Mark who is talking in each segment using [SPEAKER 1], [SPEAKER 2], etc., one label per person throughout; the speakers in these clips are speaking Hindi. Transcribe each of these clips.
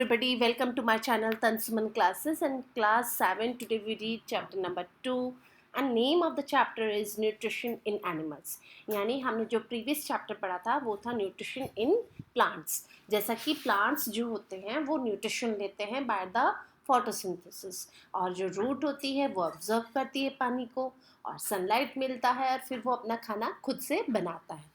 [SPEAKER 1] Everybody, welcome to my channel Tansuman Classes and class 7. Today we read chapter number 2 and name of the chapter is Nutrition in Animals. यानी हमने जो previous chapter पढ़ा था वो था Nutrition in Plants. जैसा कि plants जो होते हैं वो nutrition लेते हैं by the photosynthesis और जो root होती है वो observe करती है पानी को और sunlight मिलता है और फिर वो अपना खाना खुद से बनाता है.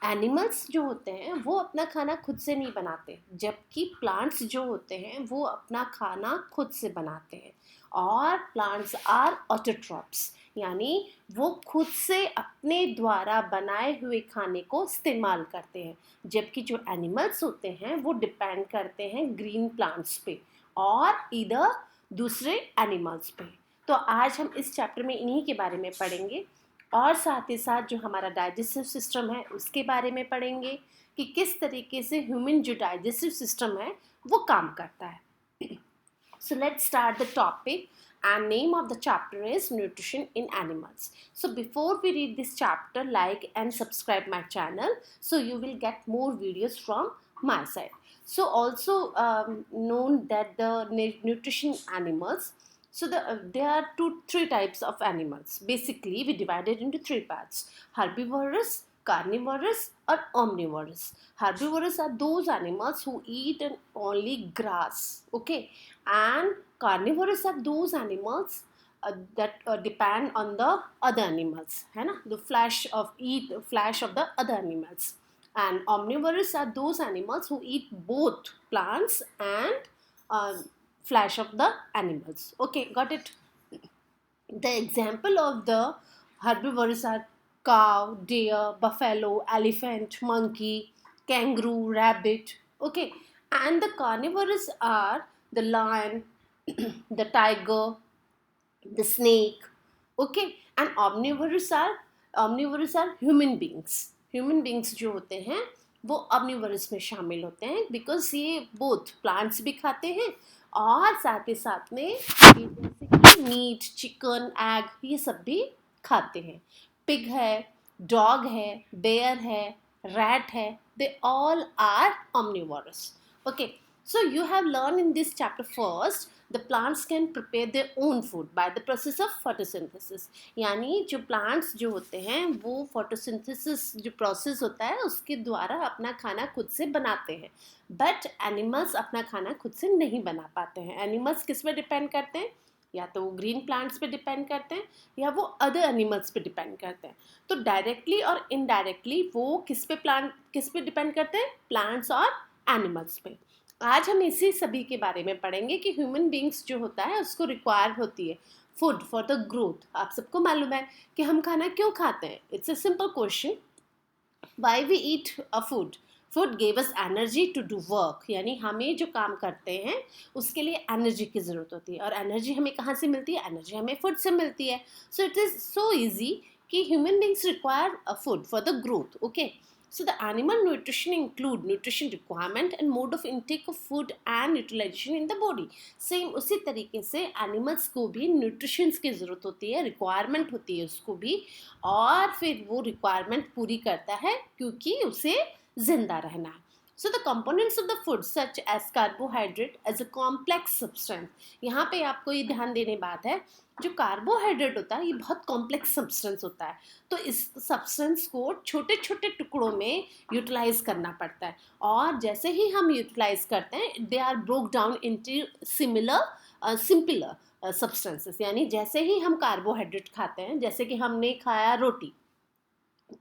[SPEAKER 1] एनिमल्स जो होते हैं वो अपना खाना खुद से नहीं बनाते, जबकि प्लांट्स जो होते हैं वो अपना खाना खुद से बनाते हैं. और प्लांट्स आर ऑटोट्रॉप्स, यानी वो खुद से अपने द्वारा बनाए हुए खाने को इस्तेमाल करते हैं, जबकि जो एनिमल्स होते हैं वो डिपेंड करते हैं ग्रीन प्लांट्स पे और इधर दूसरे एनिमल्स पे. तो आज हम इस चैप्टर में इन्हीं के बारे में पढ़ेंगे और साथ ही साथ जो हमारा डाइजेस्टिव सिस्टम है उसके बारे में पढ़ेंगे कि किस तरीके से ह्यूमन जो डाइजेस्टिव सिस्टम है वो काम करता है. So let's start the topic and name of the chapter is Nutrition in Animals. So before we read this chapter, like and subscribe my channel so you will get more videos from my side. So also known that the nutrition animals. So there are three types of animals. Basically, we divide it into three parts: herbivorous, carnivorous, or omnivorous. Herbivorous are those animals who eat only grass. Okay, and carnivorous are those animals that depend on the other animals. है ना? The flesh of the other animals. And omnivorous are those animals who eat both plants and flesh of the animals. Okay, got it? The example of the herbivores are cow, deer, buffalo, elephant, monkey, kangaroo, rabbit. Okay, and the carnivores are the lion, the tiger, the snake. Okay, and omnivorous are human beings. Human beings जो होते हैं वो omnivorous में शामिल होते हैं बिकॉज ये बोथ प्लांट्स भी खाते हैं और साथ ही साथ में जैसे कि मीट, चिकन, एग ये सब भी खाते हैं. पिग है, डॉग है, बेयर है, रैट है, they all are omnivorous. Okay, so you have learned in this chapter first the plants can prepare their own food by the process of photosynthesis. यानी जो plants जो होते हैं वो photosynthesis जो process होता है उसके द्वारा अपना खाना खुद से बनाते हैं. बट एनिमल्स अपना खाना खुद से नहीं बना पाते हैं. एनिमल्स किस पे डिपेंड करते हैं? या तो वो ग्रीन प्लांट्स पे डिपेंड करते हैं या वो अदर एनिमल्स पे डिपेंड करते हैं. तो डायरेक्टली और इनडायरेक्टली वो किस पे डिपेंड करते हैं? प्लांट्स और एनिमल्स पे. आज हम इसी सभी के बारे में पढ़ेंगे कि ह्यूमन बींग्स जो होता है उसको रिक्वायर होती है फूड फॉर द ग्रोथ. आप सबको मालूम है कि हम खाना क्यों खाते हैं. It's a simple question. Why we eat a food gave us energy to do work. यानी हमें जो काम करते हैं उसके लिए एनर्जी की ज़रूरत होती है और एनर्जी हमें कहाँ से मिलती है? एनर्जी हमें फूड से मिलती है. So it is so easy कि human beings require a food for the growth. Okay, so the animal nutrition include nutrition requirement and mode of intake of food and utilization in the body. Same उसी तरीके से एनिमल्स को भी न्यूट्रिशंस की ज़रूरत होती है, रिक्वायरमेंट होती है उसको भी और फिर वो रिक्वायरमेंट पूरी करता है क्योंकि उसे जिंदा रहना है. So the components of the food such as carbohydrate as a complex substance. यहाँ पे आपको ये ध्यान देने बात है जो कार्बोहाइड्रेट होता है ये बहुत कॉम्प्लेक्स सब्सटेंस होता है. तो इस सब्सटेंस को छोटे छोटे टुकड़ों में यूटिलाइज करना पड़ता है और जैसे ही हम यूटिलाइज करते हैं they are broke down into simpler substances. यानी जैसे ही हम कार्बोहाइड्रेट खाते हैं, जैसे कि हमने खाया रोटी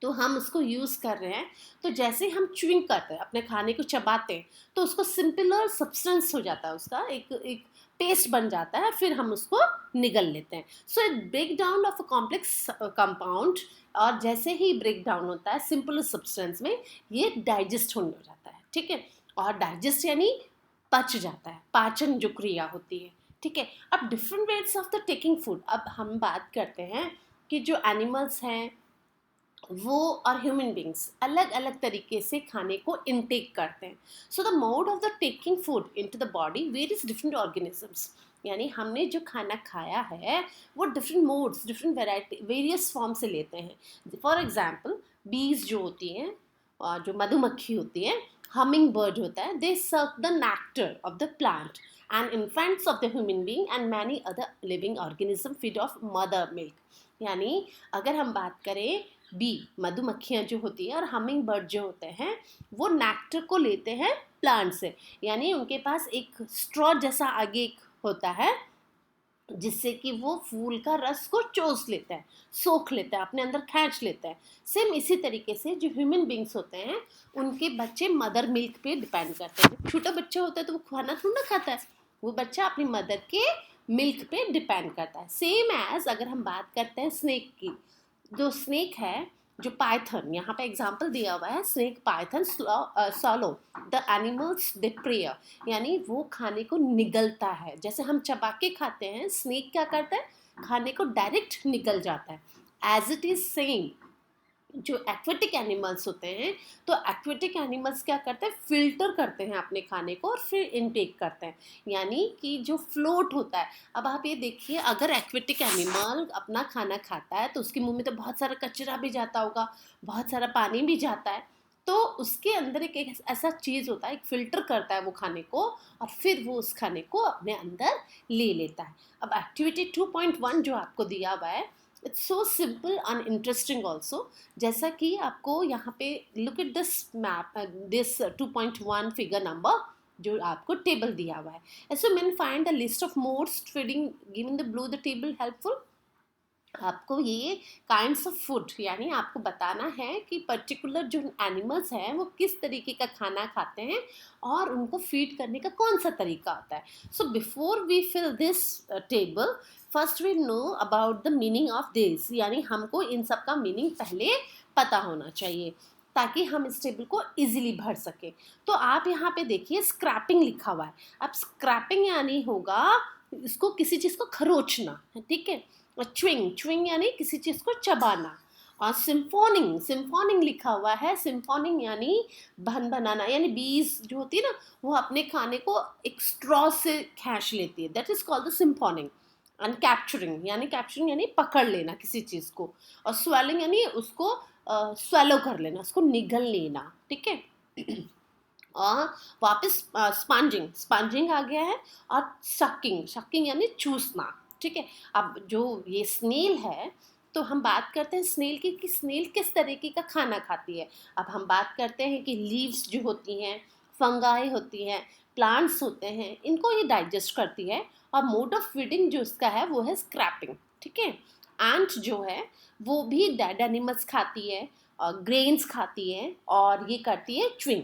[SPEAKER 1] तो हम उसको यूज़ कर रहे हैं, तो जैसे हम च्युइंग करते हैं अपने खाने को चबाते हैं तो उसको सिंपलर सब्सटेंस हो जाता है, उसका एक पेस्ट बन जाता है, फिर हम उसको निगल लेते हैं. So it break down of a complex compound और जैसे ही ब्रेक डाउन होता है सिंपल सब्सटेंस में ये डाइजेस्ट होने हो जाता है. ठीक है, और डाइजेस्ट यानी पच जाता है, पाचन जो क्रिया होती है. ठीक है, अब different ways of the taking food. अब हम बात करते हैं कि जो एनिमल्स हैं वो और ह्यूमन बींग्स अलग अलग तरीके से खाने को इनटेक करते हैं. So the mode of the taking food into the body varies different organisms. यानी हमने जो खाना खाया है वो different modes, different variety, various form से लेते हैं. फॉर एग्जाम्पल बीज जो होती हैं, जो मधुमक्खी होती है हमिंग बर्ड होता है, दे suck the nectar of the plant and infants of the human being and many other living organism feed of mother milk. यानी अगर हम बात करें बी, मधुमक्खियाँ जो होती हैं, और हमिंग बर्ड जो होते हैं, वो नेक्टर को लेते हैं प्लांट से। यानी उनके पास एक स्ट्रॉ जैसा आगे एक होता है जिससे कि वो फूल का रस को चूस लेता है, सोख लेता है, अपने अंदर खींच लेता है। सेम इसी तरीके से जो ह्यूमन बींग्स होते हैं, उनके बच्चे मदर मिल्क पे डिपेंड करते हैं। जब छोटा बच्चा होता है तो वो खाना थोड़ा ना खाता है, वो बच्चा अपनी मदर के मिल्क पे डिपेंड करता है। सेम एज अगर हम बात करते हैं स्नेक की, जो स्नेक है, जो पाइथन, यहाँ पे एग्जाम्पल दिया हुआ है, snake python swallow the animals they prey, यानी वो खाने को निगलता है। जैसे हम चबा के खाते हैं, स्नेक क्या करता है, खाने को डायरेक्ट निगल जाता है। एज इट इज सेम जो एक्वेटिक एनिमल्स होते हैं, तो एक्वेटिक एनिमल्स क्या करते हैं, फिल्टर करते हैं अपने खाने को और फिर इनटेक करते हैं, यानी कि जो फ्लोट होता है। अब आप ये देखिए, अगर एक्वेटिक एनिमल अपना खाना खाता है तो उसके मुंह में तो बहुत सारा कचरा भी जाता होगा, बहुत सारा पानी भी जाता है, तो उसके अंदर एक ऐसा चीज़ होता है, एक फिल्टर करता है वो खाने को, और फिर वो उस खाने को अपने अंदर ले लेता है। अब एक्टिविटी 2.1 जो आपको दिया हुआ है, it's so simple and interesting also. जैसा कि आपको यहाँ पे look at this map, this 2.1 figure number जो आपको टेबल दिया हुआ है। So man find the list of most feeding given the blue the table helpful. आपको ये काइंड्स ऑफ फूड, यानी आपको बताना है कि पर्टिकुलर जो एनिमल्स हैं वो किस तरीके का खाना खाते हैं और उनको फीड करने का कौन सा तरीका होता है। So before we fill this table, first we know about the meaning of this, यानी हमको इन सब का मीनिंग पहले पता होना चाहिए ताकि हम इस टेबल को इजीली भर सके। तो आप यहाँ पे देखिए स्क्रैपिंग लिखा हुआ है। अब स्क्रैपिंग यानी होगा इसको किसी चीज़ को खरोचना, ठीक है। और च्विंग, च्विंग यानी किसी चीज़ को चबाना। और सिम्फोनिंग, सिम्फोनिंग लिखा हुआ है, सिम्फोनिंग यानी भन बनाना, यानी बीज जो होती है ना, वो अपने खाने को एक स्ट्रॉ से खींच लेती है, that is called the siphoning. And capturing, यानी कैप्चरिंग यानी पकड़ लेना किसी चीज़ को, और स्वेलिंग यानी उसको स्वेलो कर लेना, उसको निगल लेना, ठीक है। और वापस स्पंजिंग, स्पंजिंग आ गया है। और शकिंग, शकिंग यानी चूसना, ठीक है। अब जो ये स्नेल है, तो हम बात करते हैं स्नेल की कि स्नेल किस तरीके का खाना खाती है। अब हम बात करते हैं कि लीव्स जो होती हैं, फंगाई होती हैं, प्लांट्स होते हैं, इनको ये डाइजेस्ट करती है। और मोड ऑफ फीडिंग जो इसका है वो है स्क्रैपिंग, ठीक है। एंट जो है वो भी डेड एनिमल्स खाती है, और ग्रेन्स खाती है, और ये करती है च्विंग।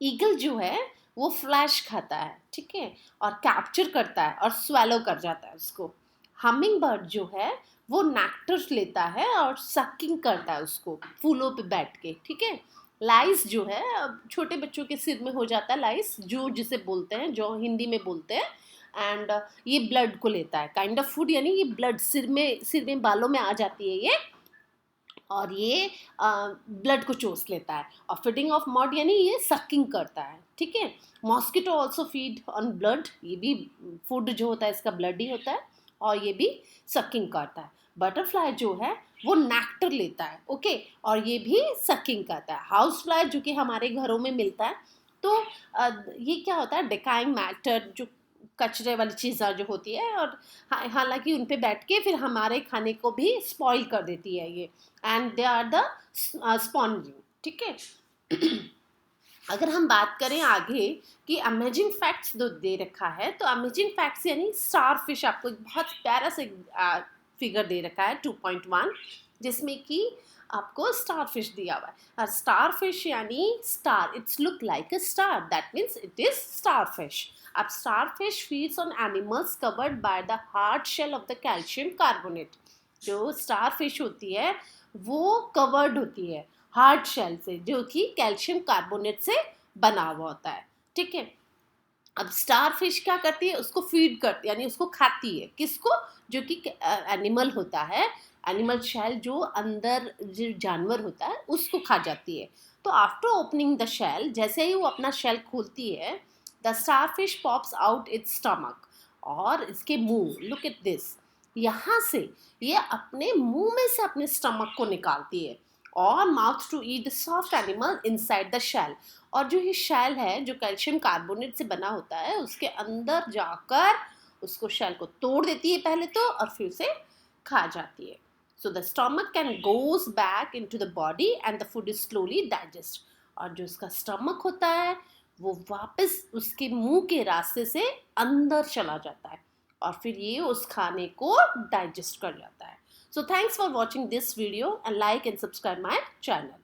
[SPEAKER 1] ईगल जो है वो फ्लैश खाता है, ठीक है, और कैप्चर करता है और स्वेलो कर जाता है उसको। हमिंग बर्ड जो है वो नेक्टर लेता है और सकिंग करता है उसको फूलों पे बैठ के, ठीक है। लाइस जो है, अब छोटे बच्चों के सिर में हो जाता है लाइस, जो जिसे बोलते हैं, जो हिंदी में बोलते हैं। एंड ये ब्लड को लेता है, काइंड ऑफ फूड, यानी ये ब्लड सिर में बालों में आ जाती है ये, और ये ब्लड को चूस लेता है। और फीडिंग ऑफ मड यानी ये सकिंग करता है, ठीक है। Mosquito also feed on blood, ये भी फूड जो होता है इसका ब्लड ही होता है, और ये भी सकिंग करता है। बटरफ्लाई जो है वो नेक्टर लेता है, ओके, और ये भी सकिंग करता है। हाउस फ्लाई जो कि हमारे घरों में मिलता है, तो ये क्या होता है, डिकाइंग मैटर, जो कचरे वाली चीज़ें जो होती है, और हालांकि उन पे बैठ के फिर हमारे खाने को भी स्पॉइल कर देती है ये। And they are the sponging, ठीक है। अगर हम बात करें आगे कि अमेजिंग फैक्ट्स जो दे रखा है, तो अमेजिंग फैक्ट्स यानी स्टार फिश, आपको एक बहुत प्यारा से फिगर दे रखा है 2.1, जिसमें कि आपको स्टार फिश दिया हुआ है। स्टार फिश यानी star, its look like a star, that means it is star fish. अब star fish feeds on animals covered by the hard shell of the calcium carbonate. जो स्टार फिश होती है वो कवर्ड होती है हार्ड शेल से, जो कि कैल्शियम कार्बोनेट से बना हुआ होता है, ठीक है। अब स्टार फिश क्या करती है, उसको फीड करती है, यानी उसको खाती है, किसको, जो कि एनिमल होता है, एनिमल शेल जो अंदर जो जानवर होता है उसको खा जाती है। तो आफ्टर ओपनिंग द शेल, जैसे ही वो अपना शेल खोलती है, the star fish pops out it's stomach, और इसके मुंह, लुक एट दिस, यहाँ से ये अपने मुंह में से अपने स्टमक को निकालती है, और mouth to eat the soft animal inside the shell, और जो ये शेल है जो कैल्शियम कार्बोनेट से बना होता है उसके अंदर जाकर उसको शेल को तोड़ देती है पहले तो, और फिर उसे खा जाती है. So the stomach can goes back into the body and the food is slowly digest. और जो उसका स्टमक होता है वो वापस उसके मुंह के रास्ते से अंदर चला जाता है और फिर ये उस खाने को डाइजेस्ट कर जाता है. So thanks for watching this video and like and subscribe my channel.